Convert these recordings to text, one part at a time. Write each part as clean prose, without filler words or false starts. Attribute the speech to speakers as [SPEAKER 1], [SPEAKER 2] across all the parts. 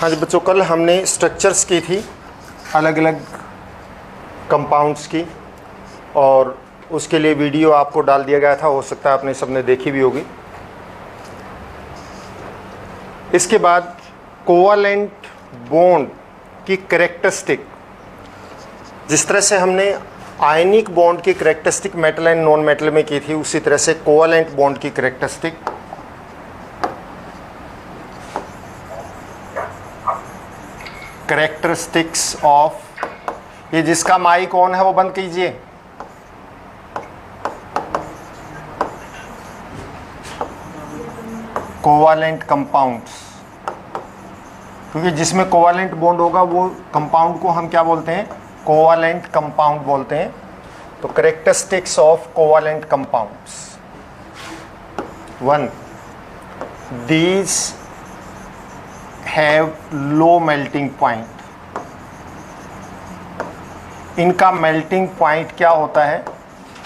[SPEAKER 1] हाँ जी बच्चों, कल हमने स्ट्रक्चर्स की थी अलग अलग कंपाउंड्स की, और उसके लिए वीडियो आपको डाल दिया गया था, हो सकता है आपने सबने देखी भी होगी। इसके बाद कोवालेंट बॉन्ड की कैरेक्टरिस्टिक, जिस तरह से हमने आयनिक बॉन्ड की characteristic metal and non metal में की थी, उसी तरह से कोवालेंट बॉन्ड की कैरेक्टरिस्टिक्स ऑफ, ये जिसका माइक ऑन है वो बंद कीजिए। कोवालेंट कंपाउंड्स, क्योंकि जिसमें कोवालेंट बॉन्ड होगा वो कंपाउंड को हम क्या बोलते हैं? कोवालेंट कंपाउंड बोलते हैं। तो characteristics of covalent compounds, 1, these have low melting point. इनका मेल्टिंग पॉइंट क्या होता है?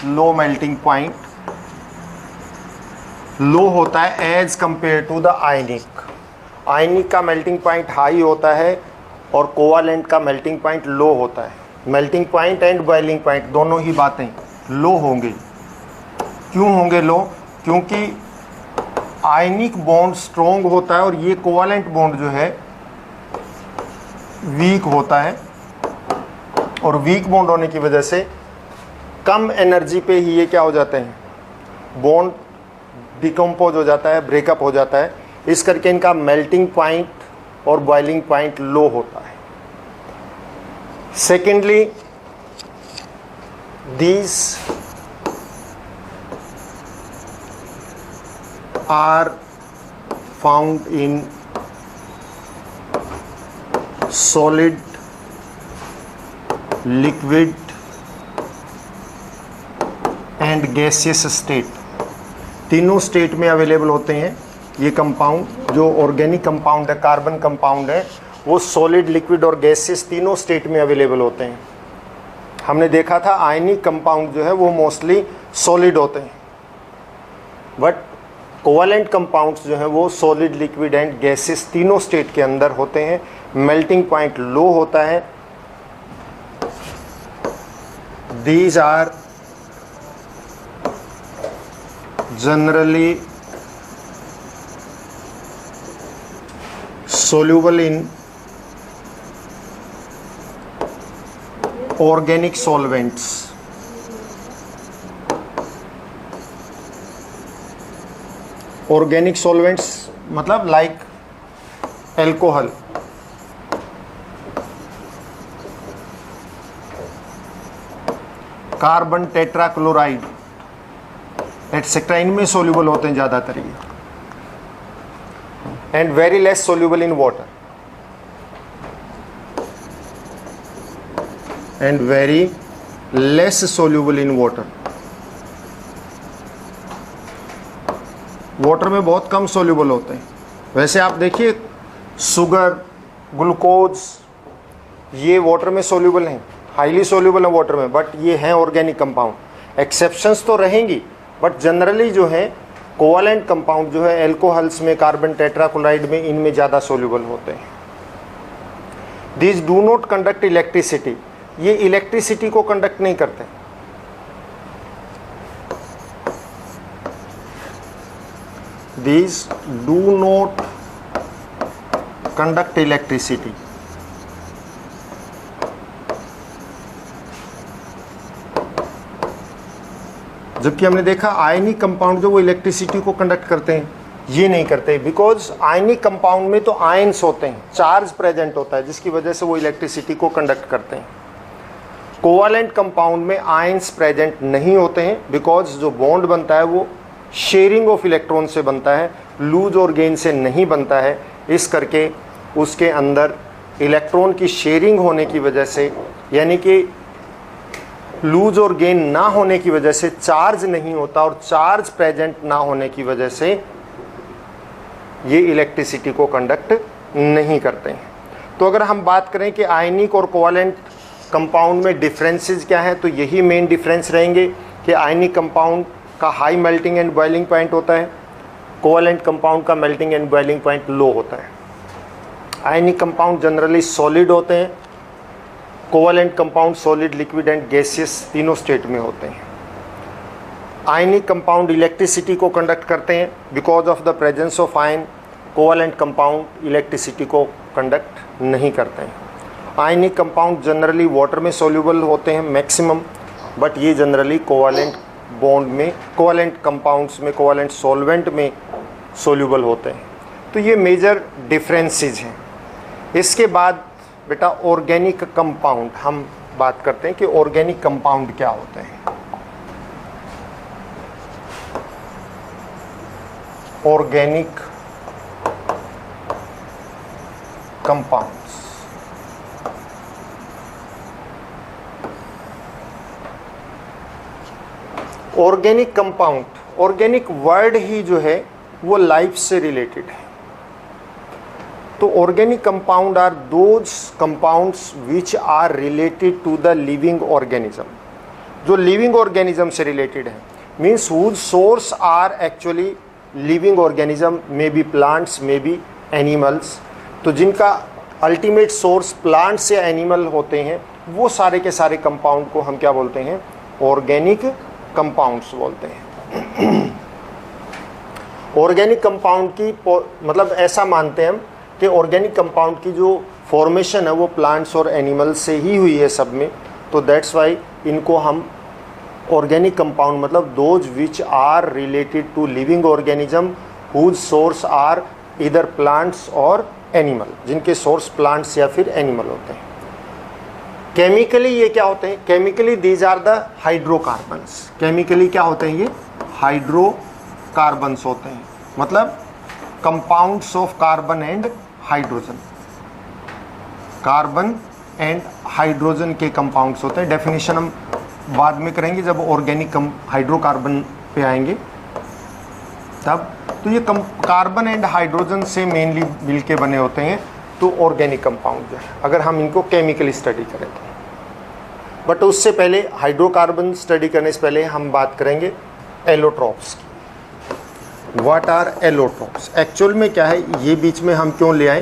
[SPEAKER 1] लो मेल्टिंग पॉइंट लो होता है as compare to the ionic. Ionic का मेल्टिंग पॉइंट हाई होता है और कोवालेंट का मेल्टिंग पॉइंट लो होता है। Melting point and boiling point दोनों ही बातें लो होंगी। क्यों होंगे लो? क्योंकि आयनिक बॉन्ड स्ट्रोंग होता है और ये कोवालेंट बॉन्ड जो है वीक होता है, और वीक बॉन्ड होने की वजह से कम एनर्जी पे ही ये क्या हो जाते हैं? बॉन्ड डिकम्पोज हो जाता है, ब्रेकअप हो जाता है। इस करके इनका मेल्टिंग पॉइंट और बॉइलिंग पॉइंट लो होता है। Secondly, these are found in solid, liquid and gaseous state। तीनों स्टेट में अवेलेबल होते हैं ये कंपाउंड। जो ऑर्गेनिक कंपाउंड है, कार्बन कंपाउंड है, वो सॉलिड, लिक्विड और गैसियस तीनों स्टेट में अवेलेबल होते हैं। हमने देखा था आयनिक कंपाउंड जो है वो मोस्टली सॉलिड होते हैं, बट कोवालेंट कंपाउंड्स जो हैं वो सॉलिड, लिक्विड एंड गैसेस तीनों स्टेट के अंदर होते हैं। मेल्टिंग पॉइंट लो होता है। These are generally soluble in organic solvents। Organic solvents मतलब like alcohol, carbon tetrachloride etcetera, इनमें सोल्यूबल होते हैं ज़्यादातर ये, and very less soluble in water, and very less soluble in water. Water में बहुत कम सोल्यूबल होते हैं। वैसे आप देखिए शुगर, ग्लूकोज, ये वाटर में सोल्यूबल हैं, हाईली सोल्यूबल है वाटर में, बट ये हैं ऑर्गेनिक कंपाउंड। एक्सेप्शंस तो रहेंगी, बट जनरली जो है कोवालेंट कंपाउंड जो है एल्कोहल्स में, कार्बन टेट्राक्लोराइड में, इनमें ज़्यादा सोल्यूबल होते हैं। These do not conduct electricity, ये इलेक्ट्रिसिटी को कंडक्ट नहीं करते। These do not conduct electricity. जबकि हमने देखा आयनिक कंपाउंड जो वो इलेक्ट्रिसिटी को कंडक्ट करते हैं, ये नहीं करते, बिकॉज आयनिक कंपाउंड में तो आयंस होते हैं, चार्ज प्रेजेंट होता है, जिसकी वजह से वो इलेक्ट्रिसिटी को कंडक्ट करते हैं। कोवालेंट कंपाउंड में आयंस प्रेजेंट नहीं होते हैं, बिकॉज जो बॉन्ड बनता है वो शेयरिंग ऑफ इलेक्ट्रॉन से बनता है, लूज और गेन से नहीं बनता है। इस करके उसके अंदर इलेक्ट्रॉन की शेयरिंग होने की वजह से, यानी कि लूज और गेन ना होने की वजह से चार्ज नहीं होता, और चार्ज प्रेजेंट ना होने की वजह से ये इलेक्ट्रिसिटी को कंडक्ट नहीं करते हैं। तो अगर हम बात करें कि आयनिक और कोवालेंट कंपाउंड में डिफरेंसेस क्या हैं, तो यही मेन डिफरेंस रहेंगे कि आयनिक कंपाउंड का high melting and boiling point होता है, कोवेलेंट कंपाउंड का melting and boiling point low होता है। आयनिक कंपाउंड जनरली सॉलिड होते हैं, covalent compound solid, liquid and gaseous तीनों स्टेट में होते हैं। आयनिक कंपाउंड इलेक्ट्रिसिटी को कंडक्ट करते हैं because of the presence of ion. Covalent compound electricity को कंडक्ट नहीं करते हैं। आयनिक कंपाउंड जनरली वाटर में सॉल्यूबल होते हैं मैक्सिमम, बट ये जनरली कोवैलेंट बॉन्ड में, कोवैलेंट कंपाउंड्स में, कोवैलेंट सॉल्वेंट में सॉल्यूबल होते हैं। तो ये मेजर डिफरेंसेस हैं। इसके बाद बेटा ऑर्गेनिक कंपाउंड हम बात करते हैं कि ऑर्गेनिक कंपाउंड क्या होते हैं। Organic compounds, organic compound, organic word ही जो है वो लाइफ से रिलेटेड है। तो organic compound are those compounds which are related to the living organism, जो लिविंग ऑर्गेनिज्म से रिलेटेड है, means whose source are actually living organism, may be plants, may be animals. तो जिनका अल्टीमेट सोर्स प्लांट्स या animal होते हैं, वो सारे के सारे कंपाउंड को हम क्या बोलते हैं? ऑर्गेनिक कंपाउंड्स बोलते हैं। ऑर्गेनिक कंपाउंड की मतलब ऐसा मानते हैं हम कि ऑर्गेनिक कंपाउंड की जो फॉर्मेशन है वो प्लांट्स और एनिमल्स से ही हुई है सब में। तो दैट्स वाई इनको हम ऑर्गेनिक कंपाउंड मतलब those which are related to living organism whose source are इधर प्लांट्स और एनिमल, जिनके सोर्स प्लांट्स या फिर एनिमल होते हैं। केमिकली ये क्या होते हैं? Chemically these are the hydrocarbons. Chemically क्या होते हैं? ये हाइड्रोकार्बन्स होते हैं, मतलब compounds of carbon and hydrogen. Carbon and hydrogen के कंपाउंड्स होते हैं। डेफिनेशन हम बाद में करेंगे जब ऑर्गेनिक हाइड्रोकार्बन पे आएंगे तब। तो ये कार्बन एंड हाइड्रोजन से मेनली मिल के बने होते हैं, तो ऑर्गेनिक कंपाउंड जो है, अगर हम इनको केमिकली स्टडी करें तो। बट उससे पहले हाइड्रोकार्बन स्टडी करने से पहले हम बात करेंगे एलोट्रॉप्स की। What are allotropes? एक्चुअल में क्या है, ये बीच में हम क्यों ले आए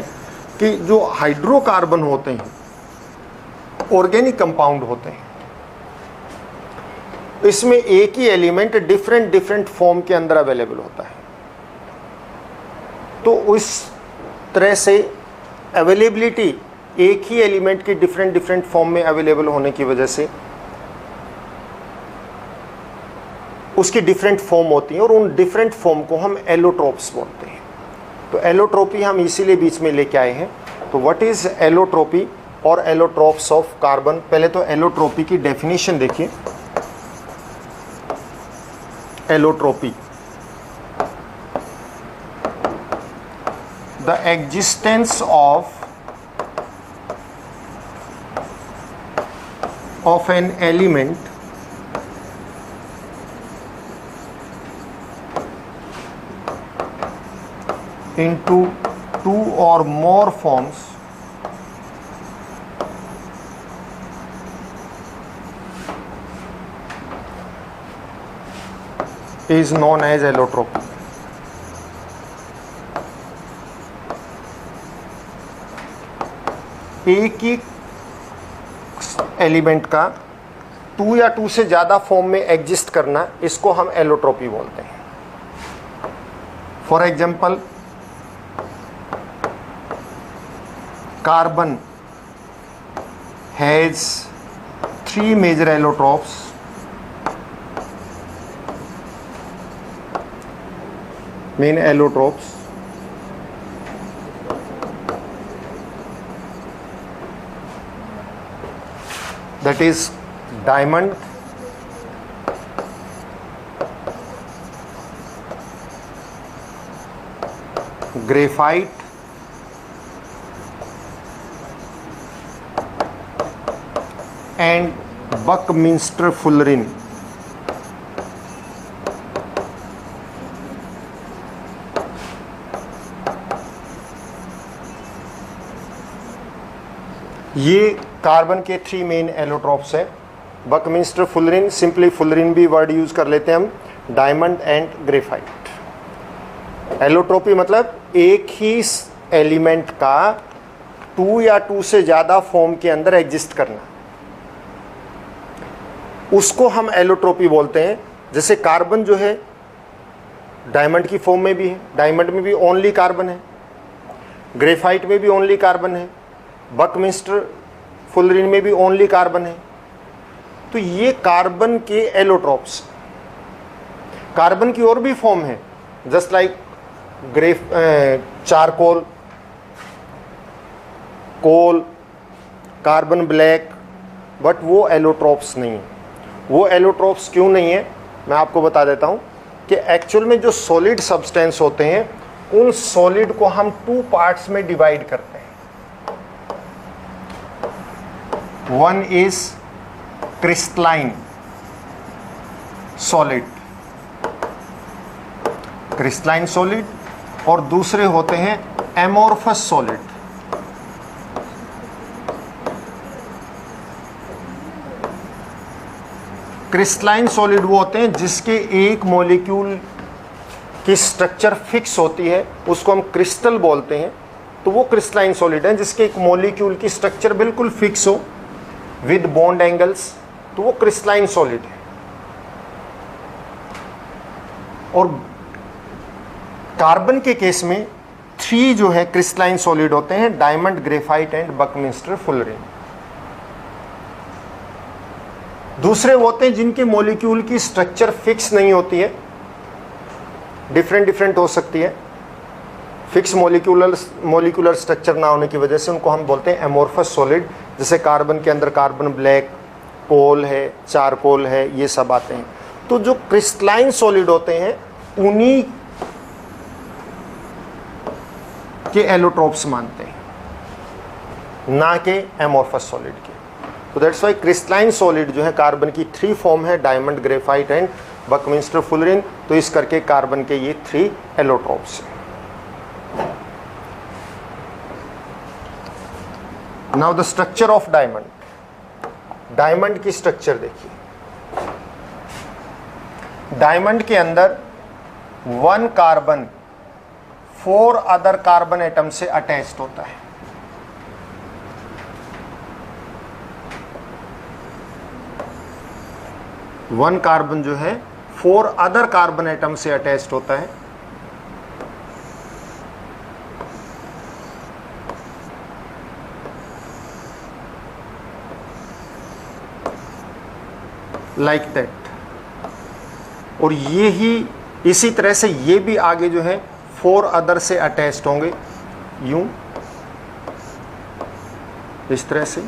[SPEAKER 1] कि जो हाइड्रोकार्बन होते हैं ऑर्गेनिक कंपाउंड होते हैं, इसमें एक ही एलिमेंट डिफरेंट फॉर्म के अंदर अवेलेबल होता है। तो उस तरह से अवेलेबिलिटी एक ही एलिमेंट की डिफरेंट फॉर्म में अवेलेबल होने की वजह से उसकी डिफरेंट फॉर्म होती हैं, और उन डिफरेंट फॉर्म को हम एलोट्रोप्स बोलते हैं। तो एलोट्रोपी हम इसीलिए बीच में लेके आए हैं। तो व्हाट इज एलोट्रोपी और एलोट्रोप्स ऑफ कार्बन? पहले तो एलोट्रोपी की डेफिनेशन देखिए। Allotropy, the existence of an element into two or more forms is known as allotropy. एक ही एलिमेंट का टू या टू से ज़्यादा फॉर्म में एग्जिस्ट करना, इसको हम एलोट्रोपी बोलते हैं। For example, carbon has 3 major allotropes, main allotropes. That is diamond, graphite, and Buckminster fullerene. ये कार्बन के 3 मेन एलोट्रोप्स हैं। बकमिंस्टर फुलरिन, सिंपली फुलरिन भी वर्ड यूज़ कर लेते हैं हम, डायमंड एंड ग्रेफाइट। एलोट्रोपी मतलब एक ही एलिमेंट का 2 या 2 से ज़्यादा फॉर्म के अंदर एग्जिस्ट करना, उसको हम एलोट्रोपी बोलते हैं। जैसे कार्बन जो है डायमंड की फॉर्म में भी है, डायमंड में भी ओनली कार्बन है, ग्रेफाइट में भी ओनली कार्बन है, बकमिंस्टर फुलरिन में भी ओनली कार्बन है। तो ये कार्बन के एलोट्रोप्स। कार्बन की और भी फॉर्म है, just like charcoal, coal, carbon black, but वो एलोट्रोप्स नहीं है। वो एलोट्रोप्स क्यों नहीं है, मैं आपको बता देता हूँ कि एक्चुअल में जो सॉलिड सब्सटेंस होते हैं, उन सॉलिड को हम 2 पार्ट्स में डिवाइड करते हैं। One is crystalline solid, crystalline solid, और दूसरे होते हैं एमोर्फस सॉलिड। क्रिस्टलाइन सॉलिड वो होते हैं जिसके एक मॉलिक्यूल की स्ट्रक्चर फिक्स होती है, उसको हम क्रिस्टल बोलते हैं। तो वो क्रिस्टलाइन सॉलिड है जिसके एक मॉलिक्यूल की स्ट्रक्चर बिल्कुल फिक्स हो विद बॉन्ड एंगल्स, तो वो क्रिस्टलाइन सॉलिड है। और कार्बन के केस में 3 जो है क्रिस्टलाइन सॉलिड होते हैं, diamond, graphite and Buckminster fullerene. दूसरे होते हैं जिनके मॉलिक्यूल की स्ट्रक्चर फिक्स नहीं होती है, डिफरेंट हो सकती है, फिक्स मॉलिक्यूलर स्ट्रक्चर ना होने की वजह से उनको हम बोलते हैं एमोर्फस सॉलिड। जैसे कार्बन के अंदर कार्बन ब्लैक, कोल है, चारकोल है, ये सब आते हैं। तो जो क्रिस्टलाइन सॉलिड होते हैं उन्हीं के एलोट्रोप्स मानते हैं, ना के एमोर्फस सॉलिड के। तो दैट्स वाई क्रिस्टलाइन सॉलिड जो है कार्बन की 3 फॉर्म है, diamond, graphite and Buckminster fullerene. तो इस करके कार्बन के ये 3 एलोट्रोप्स हैं। Now the structure of diamond. Diamond की स्ट्रक्चर देखिए, डायमंड के अंदर 1 कार्बन 4 अदर कार्बन एटम से अटैच्ड होता है। वन कार्बन जो है 4 अदर कार्बन एटम से अटैच्ड होता है। Like that. और ये ही इसी तरह से ये भी आगे जो है 4 अदर से अटैच्ड होंगे, यूं इस तरह से।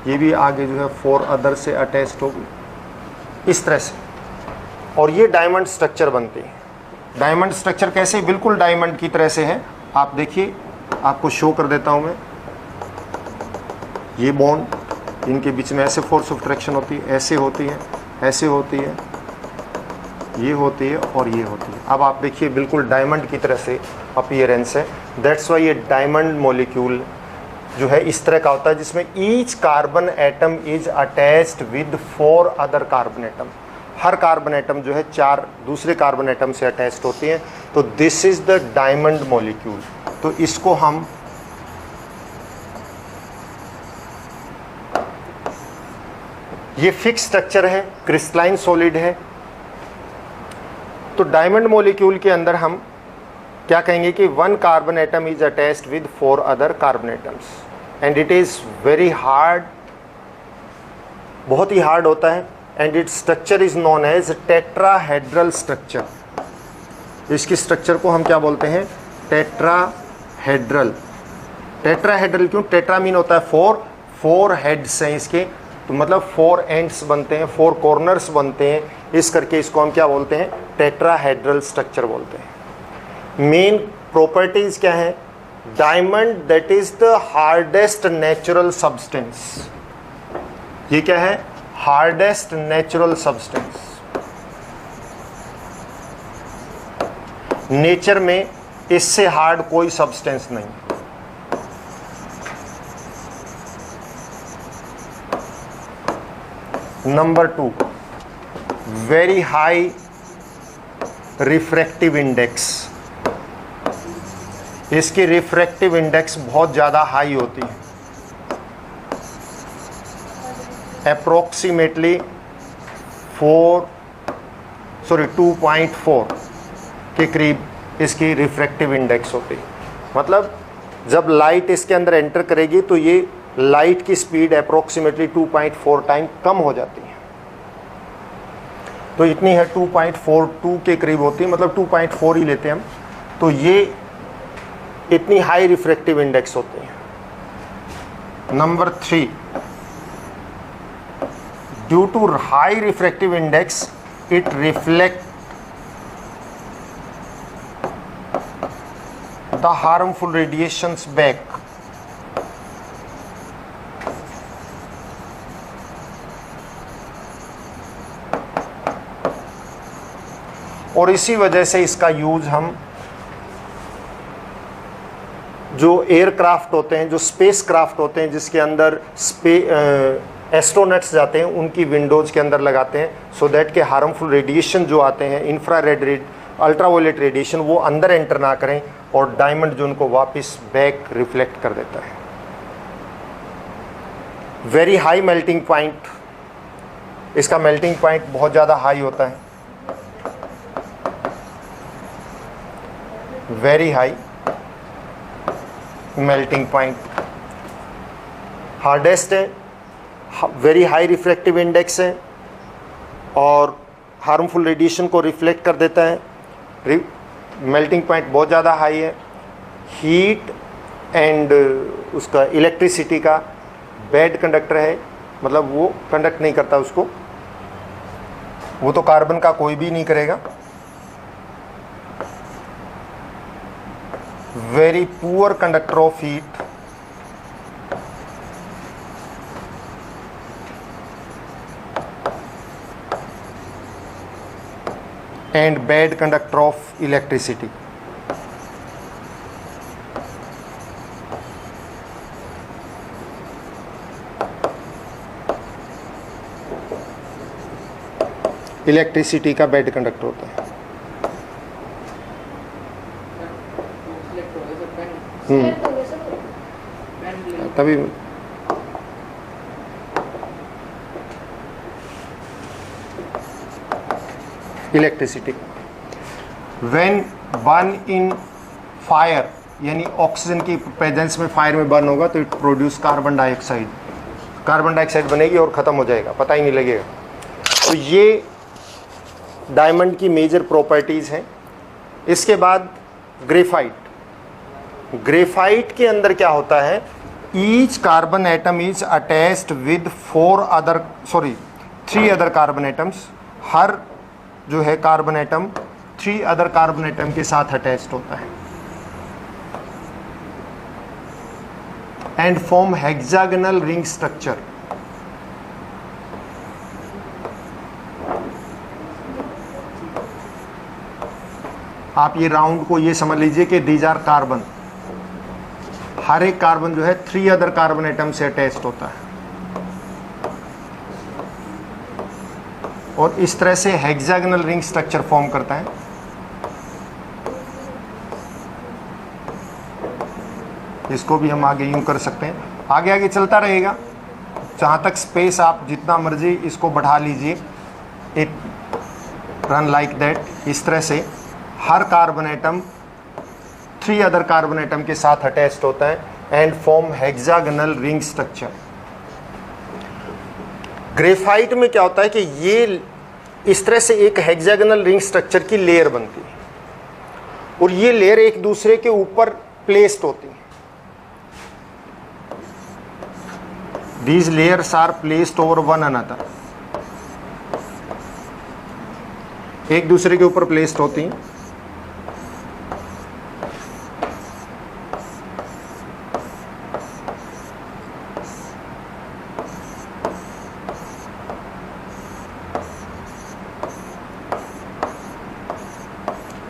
[SPEAKER 1] ये भी आगे जो है 4 अदर से अटैच्ड होगी इस तरह से, और ये डायमंड स्ट्रक्चर बनती है। डायमंड स्ट्रक्चर कैसे, बिल्कुल डायमंड की तरह से है। आप देखिए, आपको शो कर देता हूं मैं। ये बॉन्ड, इनके बीच में ऐसे फोर्स ऑफ अट्रैक्शन होती है, ऐसे होती है, ऐसे होती है, ये होती है और ये होती है। अब आप देखिए बिल्कुल डायमंड की तरह से अपीयरेंस है। दैट्स वाई ये डायमंड मॉलिक्यूल जो है इस तरह का होता है, जिसमें each carbon atom is attached with 4 other carbon atom. Her carbon atom जो है 4 दूसरे कार्बन एटम से अटैच्ड होती है। तो this is the diamond molecule. तो इसको हम ये फिक्स स्ट्रक्चर है, क्रिस्टलाइन सॉलिड है। तो डायमंड मॉलिक्यूल के अंदर हम क्या कहेंगे कि 1 carbon atom is attached with 4 other carbon atoms and it is very hard, बहुत ही हार्ड होता है। And its structure is known as tetrahedral structure. इसकी स्ट्रक्चर को हम क्या बोलते हैं, टेट्राहेड्रल। टेट्राहेड्रल क्यों, टेट्रा मीन होता है 4 हेड्स हैं इसके, तो मतलब 4 एंड्स बनते हैं, 4 कॉर्नर्स बनते हैं। इस करके इसको हम क्या बोलते हैं, टेट्राहेड्रल स्ट्रक्चर बोलते हैं। मेन प्रॉपर्टीज क्या है, diamond that is the hardest natural substance. ये क्या है, हार्डेस्ट नेचुरल सब्सटेंस। नेचर में इससे हार्ड कोई सब्सटेंस नहीं। Number 2, very high refractive index. इसकी रिफ्रैक्टिव इंडेक्स बहुत ज़्यादा हाई होती है, अप्रोक्सीमेटली 2.4 के करीब इसकी रिफ्रैक्टिव इंडेक्स होती है। मतलब जब लाइट इसके अंदर एंटर करेगी तो ये लाइट की स्पीड अप्रोक्सीमेटली 2.4 टाइम कम हो जाती है। तो इतनी है 2.42 के करीब होती है, मतलब 2.4 ही लेते हैं हम। तो ये इतनी हाई रिफ्रैक्टिव इंडेक्स होती है। Number 3, due to high refractive index it reflect the harmful radiations back. और इसी वजह से इसका यूज हम जो एयरक्राफ्ट होते हैं, जो स्पेस क्राफ्ट होते हैं जिसके अंदर एस्ट्रोनट्स जाते हैं, उनकी विंडोज़ के अंदर लगाते हैं, सो दैट के हार्मफुल रेडिएशन जो आते हैं, इंफ्रारेड अल्ट्रावायलेट रेडिएशन, वो अंदर एंटर ना करें और डायमंड जो उनको वापस बैक रिफ्लेक्ट कर देता है। वेरी हाई मेल्टिंग पॉइंट, इसका मेल्टिंग पॉइंट बहुत ज़्यादा हाई होता है, very high melting point, hardest है, वेरी हाई रिफ्रैक्टिव इंडेक्स है और हार्मफुल रेडिएशन को रिफ्लेक्ट कर देता है। मेल्टिंग पॉइंट बहुत ज़्यादा हाई है, हीट एंड उसका इलेक्ट्रिसिटी का बैड कंडक्टर है, मतलब वो कंडक्ट नहीं करता उसको, वो तो कार्बन का कोई भी नहीं करेगा। Very poor conductor of heat, and bad conductor of electricity. Electricity का बैड कंडक्टर होता है। तभी electricity when burn in fire, यानी ऑक्सीजन की प्रेजेंस में फायर में बर्न होगा तो it produce carbon dioxide, carbon dioxide बनेगी और ख़त्म हो जाएगा, पता ही नहीं लगेगा। तो ये डायमंड की मेजर प्रॉपर्टीज़ हैं। इसके बाद ग्रेफाइट, ग्रेफाइट के अंदर क्या होता है, each carbon atom is attached with 3 other carbon atoms, हर जो है carbon atom 3 other carbon atom के साथ अटैच्ड होता है and form hexagonal ring structure. आप ये राउंड को ये समझ लीजिए कि दीज आर कार्बन, हर एक कार्बन जो है 3 अदर कार्बन एटम से अटैच्ड होता है और इस तरह से हेक्सागोनल रिंग स्ट्रक्चर फॉर्म करता है। इसको भी हम आगे यूं कर सकते हैं, आगे आगे चलता रहेगा जहाँ तक स्पेस, आप जितना मर्जी इसको बढ़ा लीजिए, इट रन लाइक दैट। इस तरह से हर carbon atom 3 other carbon atom के साथ अटैच्ड होता है and form hexagonal ring structure. Graphite में क्या होता है कि ये इस तरह से एक हेक्सागोनल रिंग स्ट्रक्चर की लेयर बनती है और ये लेयर एक दूसरे के ऊपर प्लेस्ड होती है। These layers are placed over one another, एक दूसरे के ऊपर प्लेस्ड होती हैं।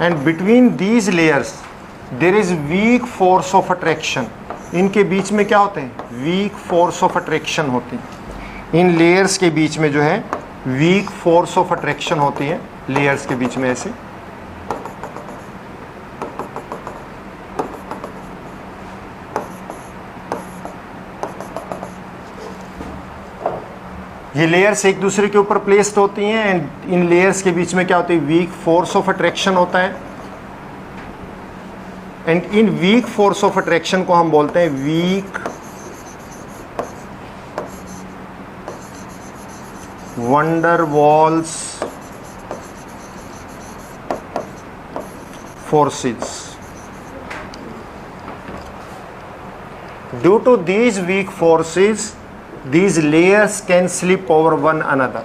[SPEAKER 1] And between these layers there is weak force of attraction, इनके बीच में क्या होते हैं, वीक फोर्स ऑफ अट्रैक्शन होती है। इन लेयर्स के बीच में जो है वीक फोर्स ऑफ अट्रैक्शन होती है, लेयर्स के बीच में ऐसे। ये लेयर्स एक दूसरे के ऊपर प्लेस्ड होती हैं एंड इन लेयर्स के बीच में क्या होती है, वीक फोर्स ऑफ अट्रैक्शन होता है। एंड इन वीक फोर्स ऑफ अट्रैक्शन को हम बोलते हैं weak van der Waals forces. Due to these weak forces, these layers can slip over one another.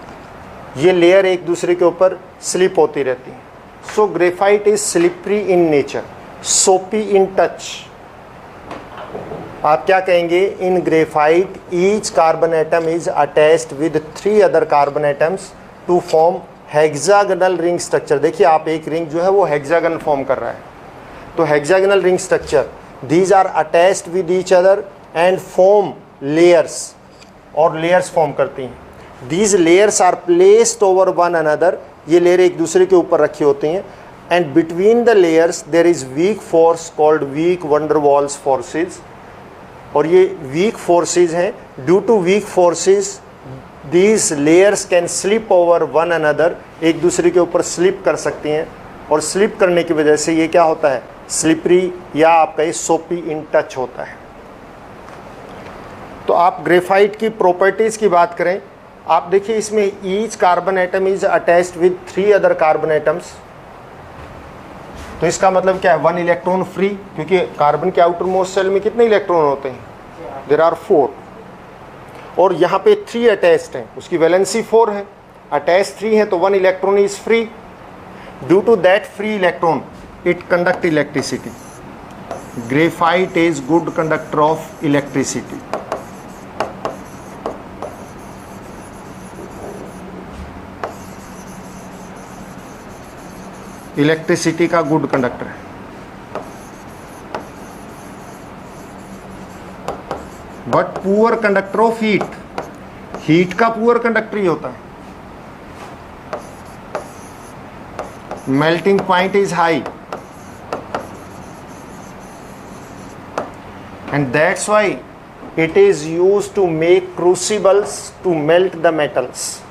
[SPEAKER 1] ये लेयर एक दूसरे के ऊपर स्लिप होती रहती है। So graphite is slippery in nature, soapy in touch. आप क्या कहेंगे? In graphite, each carbon atom is attached with 3 other carbon atoms to form hexagonal ring structure. देखिए आप एक रिंग जो है वो हेक्सागन फॉर्म कर रहा है, तो hexagonal ring structure, these are attached with each other and form layers, और लेयर्स फॉर्म करती हैं। These layers are placed over one another, ये लेयर एक दूसरे के ऊपर रखी होती हैं, and between the layers there is weak force called weak van der Waals forces. और ये वीक फोर्सेज हैं। Due to weak forces These layers can slip over one another, एक दूसरे के ऊपर स्लिप कर सकती हैं, और स्लिप करने की वजह से ये क्या होता है, स्लिपरी या आप कहें सोपी इन टच होता है। तो आप ग्रेफाइट की प्रॉपर्टीज़ की बात करें, आप देखिए इसमें each carbon atom is attached with 3 other carbon atoms. तो इसका मतलब क्या है, 1 इलेक्ट्रॉन फ्री, क्योंकि कार्बन के आउटर मोस्ट शेल में कितने इलेक्ट्रॉन होते हैं, देयर आर 4, और यहाँ पे 3 अटैच्ड हैं, उसकी वैलेंसी 4 है, अटैच 3 है, तो 1 electron is free. Due to that free electron it conduct electricity. Graphite is good conductor of electricity. Electricity का गुड कंडक्टर है, but poor conductor of heat. Heat का पुअर कंडक्टर ही होता है। Melting point is high and that's why it is used to make crucibles to melt the metals.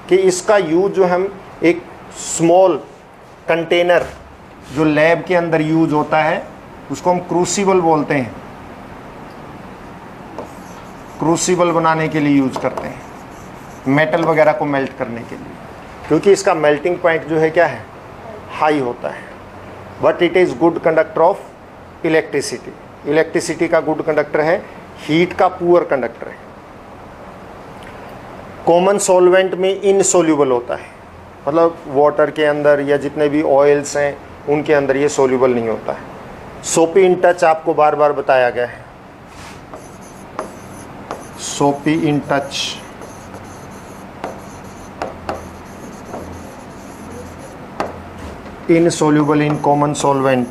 [SPEAKER 1] कि इसका use जो हम एक स्मॉल कंटेनर जो लैब के अंदर यूज होता है उसको हम क्रूसिबल बोलते हैं, क्रूसिबल बनाने के लिए यूज करते हैं, मेटल वगैरह को मेल्ट करने के लिए, क्योंकि इसका मेल्टिंग पॉइंट जो है क्या है, हाई होता है। But it is good conductor of electricity. Electricity का गुड कंडक्टर है, हीट का पुअर कंडक्टर है। कॉमन सॉल्वेंट में इनसोल्यूबल होता है, मतलब वाटर के अंदर या जितने भी ऑयल्स हैं उनके अंदर ये सोल्यूबल नहीं होता है। सोपी इन टच आपको बार बार बताया गया है, सोपी in touch. Insoluble in common solvent.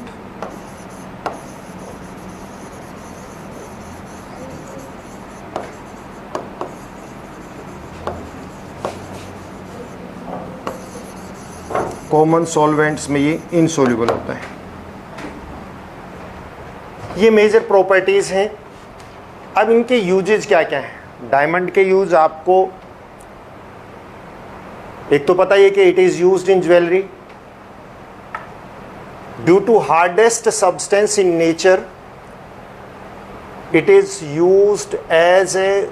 [SPEAKER 1] Common solvents में ये इनसोल्यूबल होता है। ये मेजर प्रॉपर्टीज हैं। अब इनके यूजेज क्या क्या हैं। डायमंड के यूज आपको एक तो पता ही है कि it is used in jewellery. Due to hardest substance in nature it is used as a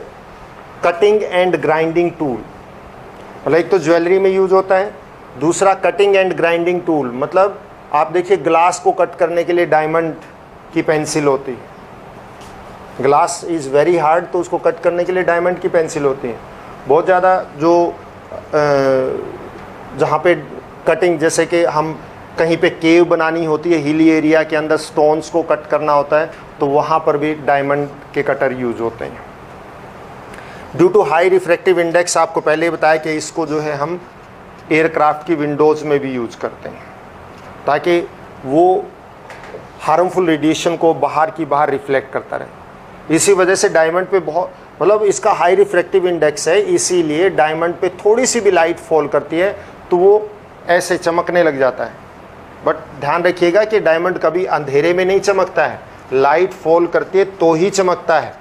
[SPEAKER 1] cutting and grinding tool. मतलब एक तो ज्वेलरी में यूज होता है, दूसरा कटिंग एंड ग्राइंडिंग टूल। मतलब आप देखिए ग्लास को कट करने के लिए डायमंड की पेंसिल होती है। ग्लास इज़ वेरी हार्ड, तो उसको कट करने के लिए डायमंड की पेंसिल होती है। बहुत ज़्यादा जो जहाँ पे कटिंग, जैसे कि हम कहीं पे केव बनानी होती है, हिली एरिया के अंदर स्टोन्स को कट करना होता है, तो वहाँ पर भी डायमंड के कटर यूज होते हैं। Due to high refractive index, आपको पहले ही बताया कि इसको जो है हम एयरक्राफ्ट की विंडोज़ में भी यूज करते हैं, ताकि वो हार्मफुल रेडिएशन को बाहर की बाहर रिफ्लेक्ट करता रहे। इसी वजह से डायमंड पे बहुत, मतलब इसका हाई रिफ्रैक्टिव इंडेक्स है, इसीलिए डायमंड पे थोड़ी सी भी लाइट फॉल करती है तो वो ऐसे चमकने लग जाता है। बट ध्यान रखिएगा कि डायमंड कभी अंधेरे में नहीं चमकता है, लाइट फॉल करती है तो ही चमकता है,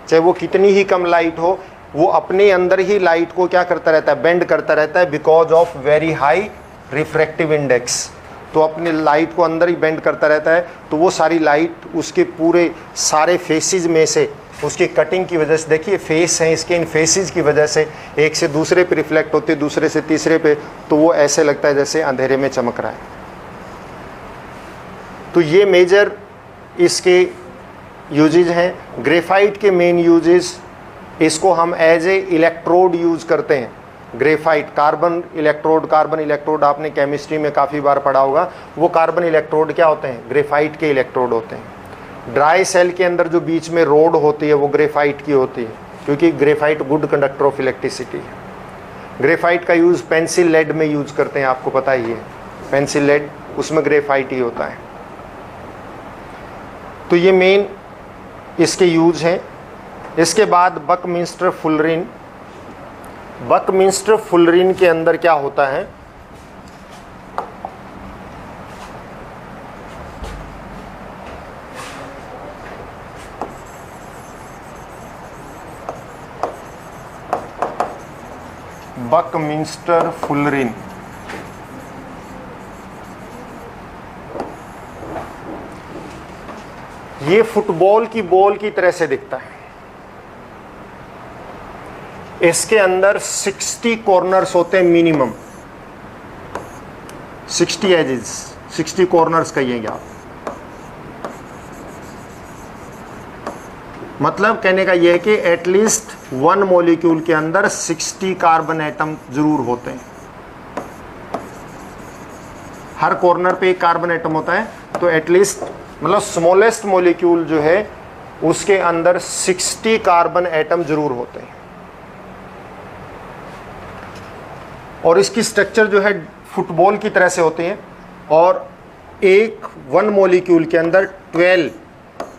[SPEAKER 1] चाहे वो कितनी ही कम लाइट हो। वो अपने अंदर ही लाइट को क्या करता रहता है, बेंड करता रहता है, because of very high refractive index. तो अपने लाइट को अंदर ही बेंड करता रहता है, तो वो सारी लाइट उसके पूरे सारे फेसेस में से, उसकी कटिंग की वजह से, देखिए फेस हैं इसके, इन फेसेस की वजह से एक से दूसरे पे रिफ्लेक्ट होते, दूसरे से तीसरे पे, तो वो ऐसे लगता है जैसे अंधेरे में चमक रहा है। तो ये मेजर इसके यूजेज हैं। ग्रेफाइट के मेन यूजेस, इसको हम एज ए इलेक्ट्रोड यूज करते हैं। ग्रेफाइट कार्बन इलेक्ट्रोड आपने केमिस्ट्री में काफ़ी बार पढ़ा होगा। वो कार्बन इलेक्ट्रोड क्या होते हैं, ग्रेफाइट के इलेक्ट्रोड होते हैं। ड्राई सेल के अंदर जो बीच में रोड होती है वो ग्रेफाइट की होती है, क्योंकि graphite good conductor of electricity है। ग्रेफाइट का यूज़ पेंसिल लेड में यूज करते हैं, आपको पता ही है, पेंसिल लेड उसमें ग्रेफाइट ही होता है। तो ये मेन इसके यूज हैं। इसके बाद बकमिंस्टर फुलरिन। बकमिंस्टर फुलरिन के अंदर क्या होता है, बकमिंस्टर फुलरिन ये फुटबॉल की बॉल की तरह से दिखता है। इसके अंदर 60 कॉर्नर्स होते हैं मिनिमम, 60 एजेस, 60 कॉर्नर्स कहिएगा आप। मतलब कहने का यह है कि एटलीस्ट वन मॉलिक्यूल के अंदर 60 कार्बन एटम जरूर होते हैं। हर कॉर्नर पे एक कार्बन एटम होता है, तो एटलीस्ट मतलब स्मॉलेस्ट मॉलिक्यूल जो है उसके अंदर 60 कार्बन एटम जरूर होते हैं। और इसकी स्ट्रक्चर जो है फुटबॉल की तरह से होती है, और एक वन मॉलिक्यूल के अंदर 12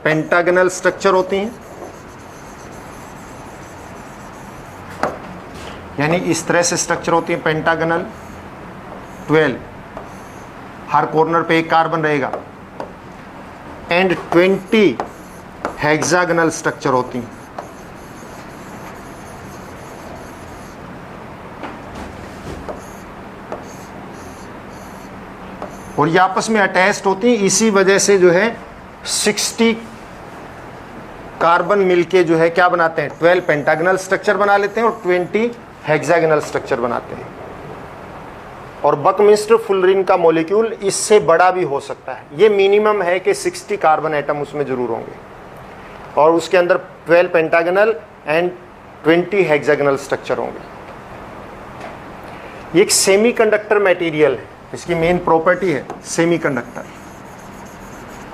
[SPEAKER 1] पेंटागनल स्ट्रक्चर होती हैं, यानी इस तरह से स्ट्रक्चर होती है पेंटागनल 12, हर कॉर्नर पे एक कार्बन रहेगा, एंड 20 हेक्सागनल स्ट्रक्चर होती हैं। और ये आपस में अटैच्ड होती हैं, इसी वजह से जो है 60 कार्बन मिलके जो है क्या बनाते हैं, 12 पेंटागनल स्ट्रक्चर बना लेते हैं और 20 हेक्सागनल स्ट्रक्चर बनाते हैं। और बकमिंस्टर फुलरिन का मॉलिक्यूल इससे बड़ा भी हो सकता है। ये मिनिमम है कि 60 कार्बन एटम उसमें जरूर होंगे, और उसके अंदर 12 पेंटागनल एंड 20 हेक्सागनल स्ट्रक्चर होंगे। ये एक सेमीकंडक्टर मटेरियल है, इसकी मेन प्रॉपर्टी है सेमीकंडक्टर।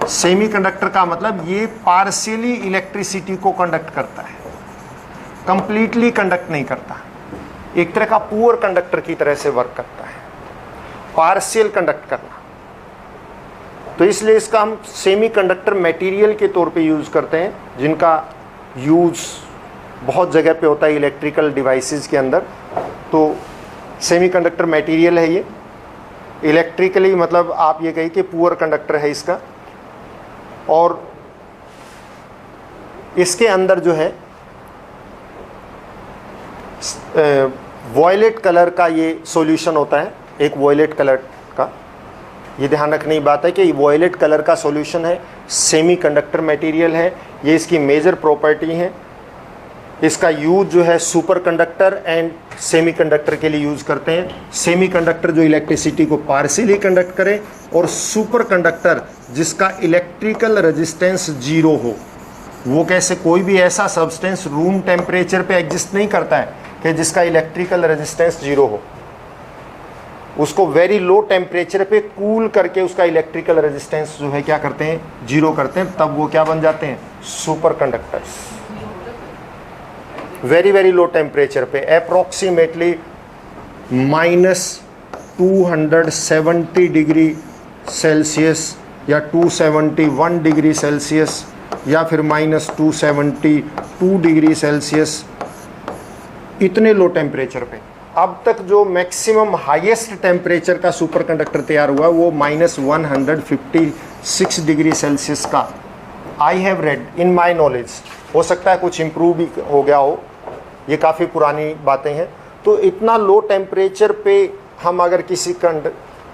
[SPEAKER 1] सेमीकंडक्टर का मतलब ये पार्शियली इलेक्ट्रिसिटी को कंडक्ट करता है, कंप्लीटली कंडक्ट नहीं करता, एक तरह का पुअर कंडक्टर की तरह से वर्क करता है, पार्शियल कंडक्ट करना। तो इसलिए इसका हम सेमीकंडक्टर मटेरियल के तौर पे यूज़ करते हैं, जिनका यूज़ बहुत जगह पे होता है इलेक्ट्रिकल डिवाइसेस के अंदर। तो सेमीकंडक्टर मटेरियल है ये, इलेक्ट्रिकली मतलब आप ये कहिए कि पुअर कंडक्टर है इसका। और इसके अंदर जो है वॉयलेट कलर का ये सॉल्यूशन होता है, एक वॉयलेट कलर का। ये ध्यान रखने की बात है कि वॉयलेट कलर का सॉल्यूशन है, सेमीकंडक्टर मटेरियल है, ये इसकी मेजर प्रॉपर्टी है। इसका यूज जो है सुपर कंडक्टर एंड सेमीकंडक्टर के लिए यूज करते हैं। सेमीकंडक्टर जो इलेक्ट्रिसिटी को पार्शियली कंडक्ट करे, और सुपर कंडक्टर जिसका इलेक्ट्रिकल रेजिस्टेंस 0 हो। वो कैसे, कोई भी ऐसा सब्सटेंस रूम टेम्परेचर पे एग्जिस्ट नहीं करता है कि जिसका इलेक्ट्रिकल रेजिस्टेंस 0 हो। उसको वेरी लो टेम्परेचर पे कूल करके उसका इलेक्ट्रिकल रेजिस्टेंस जो है क्या करते हैं, 0 करते हैं, तब वो क्या बन जाते हैं, super conductors. Very very low temperature पे, अप्रोक्सीमेटली -270 डिग्री सेल्सियस या 271 डिग्री सेल्सियस या फिर -272 डिग्री सेल्सियस, इतने लो टेम्परेचर पे। अब तक जो मैक्सिमम हाईएस्ट टेम्परेचर का सुपर कंडक्टर तैयार हुआ वो -156 डिग्री सेल्सियस का। I have read in my knowledge, हो सकता है कुछ इम्प्रूव भी हो गया हो, ये काफ़ी पुरानी बातें हैं। तो इतना लो टेम्परेचर पे हम अगर किसी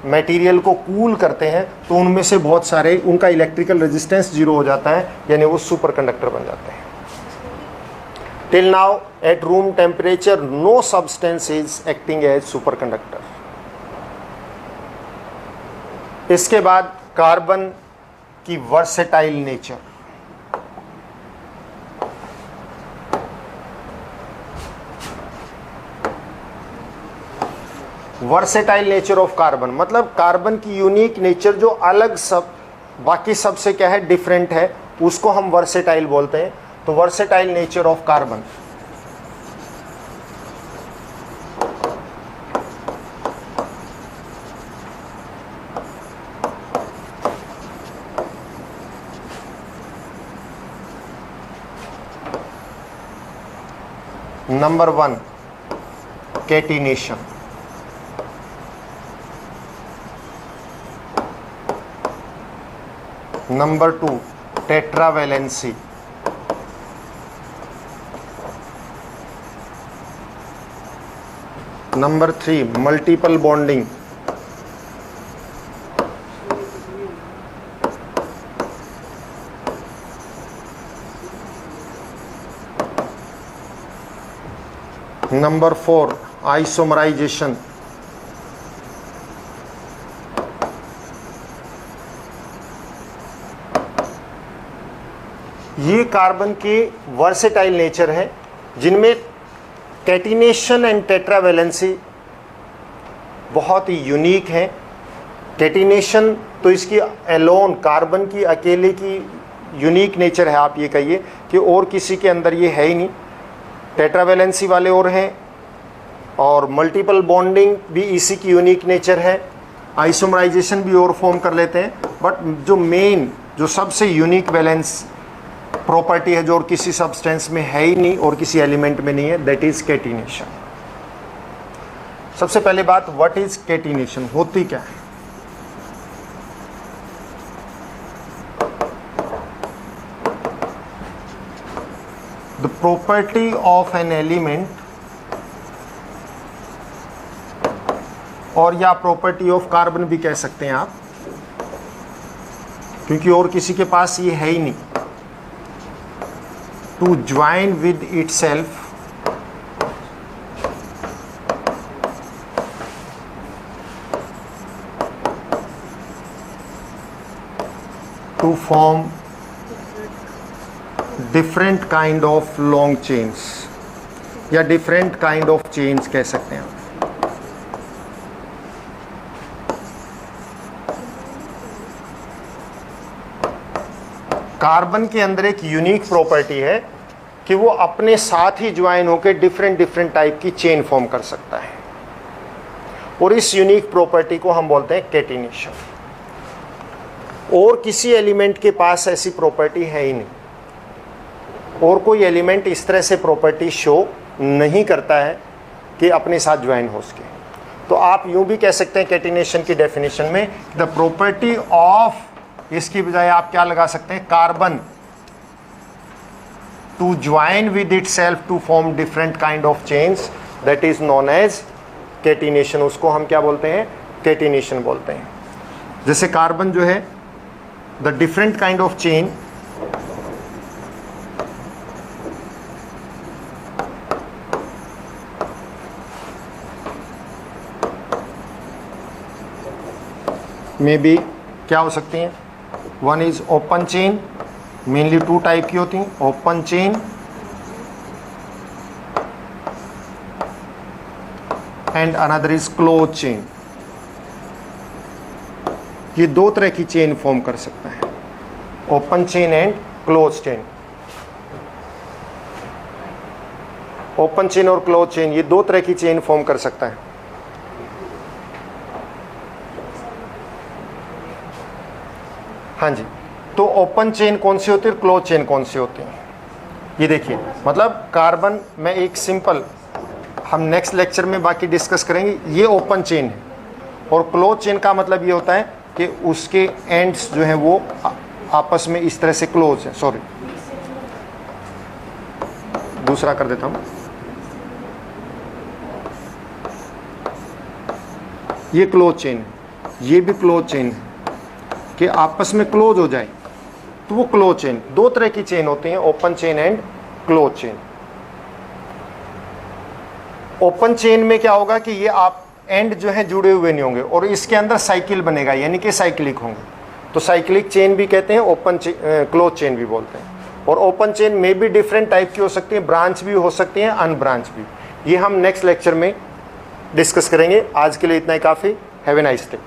[SPEAKER 1] मटेरियल को कूल करते हैं तो उनमें से बहुत सारे उनका इलेक्ट्रिकल रेजिस्टेंस जीरो हो जाता है, यानी वो सुपर कंडक्टर बन जाते हैं। Till now at room temperature no substance is acting as super conductor. इसके बाद कार्बन की versatile nature. Versatile nature of carbon मतलब कार्बन की यूनिक नेचर जो अलग सब बाकी सब से क्या है, डिफरेंट है, उसको हम वर्सेटाइल बोलते हैं। तो versatile nature of carbon. Number 1 catenation. Number 2 tetravalency. Number 3 multiple bonding. Number 4 isomerization. ये कार्बन के वर्सेटाइल नेचर है जिनमें कैटिनेशन एंड टेट्रावैलेंसी बहुत ही यूनिक है। कैटिनेशन तो इसकी एलोन कार्बन की अकेले की यूनिक नेचर है, आप ये कहिए कि और किसी के अंदर ये है ही नहीं। टेट्रावैलेंसी वाले और हैं, और मल्टीपल बॉन्डिंग भी इसी की यूनिक नेचर है। आइसोमराइजेशन भी और फॉर्म कर लेते हैं, बट जो मेन जो सबसे यूनिक वैलेंस प्रॉपर्टी है जो और किसी सब्सटेंस में है ही नहीं और किसी एलिमेंट में नहीं है, दैट इज कैटिनेशन। सबसे पहले बात, व्हाट इज कैटिनेशन, होती क्या है? The property of an element, और या प्रॉपर्टी ऑफ कार्बन भी कह सकते हैं आप, क्योंकि और किसी के पास ये है ही नहीं, to join with itself to form different kind of long chains, या different kind of chains कह सकते हैं आप। कार्बन के अंदर एक यूनिक प्रॉपर्टी है कि वो अपने साथ ही ज्वाइन होकर डिफरेंट टाइप की चेन फॉर्म कर सकता है, और इस यूनिक प्रॉपर्टी को हम बोलते हैं कैटिनेशन। और किसी एलिमेंट के पास ऐसी प्रॉपर्टी है ही नहीं, और कोई एलिमेंट इस तरह से प्रॉपर्टी शो नहीं करता है कि अपने साथ ज्वाइन हो सके। तो आप यूं भी कह सकते हैं कैटिनेशन की डेफिनेशन में, द प्रॉपर्टी ऑफ, इसकी बजाय आप क्या लगा सकते हैं, carbon to join with itself to form different kind of chains, that is known as catenation. उसको हम क्या बोलते हैं, कैटिनेशन बोलते हैं। जैसे कार्बन जो है, the different kind of chain में भी क्या हो सकती हैं, one is open chain, mainly 2 type की होती हैं, open chain and another is close chain. ये 2 तरह की चेन फॉर्म कर सकता है, open chain and close chain. Open chain और क्लोज चेन, ये 2 तरह की चेन फॉर्म कर सकता है। हाँ जी, तो ओपन चेन कौन सी होती है, क्लोज चेन कौन सी होती है, ये देखिए। मतलब कार्बन में एक सिंपल, हम नेक्स्ट लेक्चर में बाकी डिस्कस करेंगे, ये ओपन चेन है, और क्लोज चेन का मतलब ये होता है कि उसके एंड्स जो हैं वो आपस में इस तरह से क्लोज है। सॉरी, दूसरा कर देता हूँ। ये क्लोज चेन है, ये भी क्लोज चेन है, कि आपस में क्लोज हो जाए तो वो क्लोज चेन। दो तरह की चेन होती हैं, open chain and close chain. Open chain में क्या होगा कि ये आप एंड जो है जुड़े हुए नहीं होंगे और इसके अंदर साइकिल बनेगा, यानी कि साइक्लिक होंगे, तो साइक्लिक चेन भी कहते हैं, ओपन क्लोज चेन भी बोलते हैं। और ओपन चेन में भी डिफरेंट टाइप की हो सकती है, ब्रांच भी हो सकती है, अनब्रांच भी। ये हम नेक्स्ट लेक्चर में डिस्कस करेंगे। आज के लिए इतना ही काफ़ी। Have a nice day.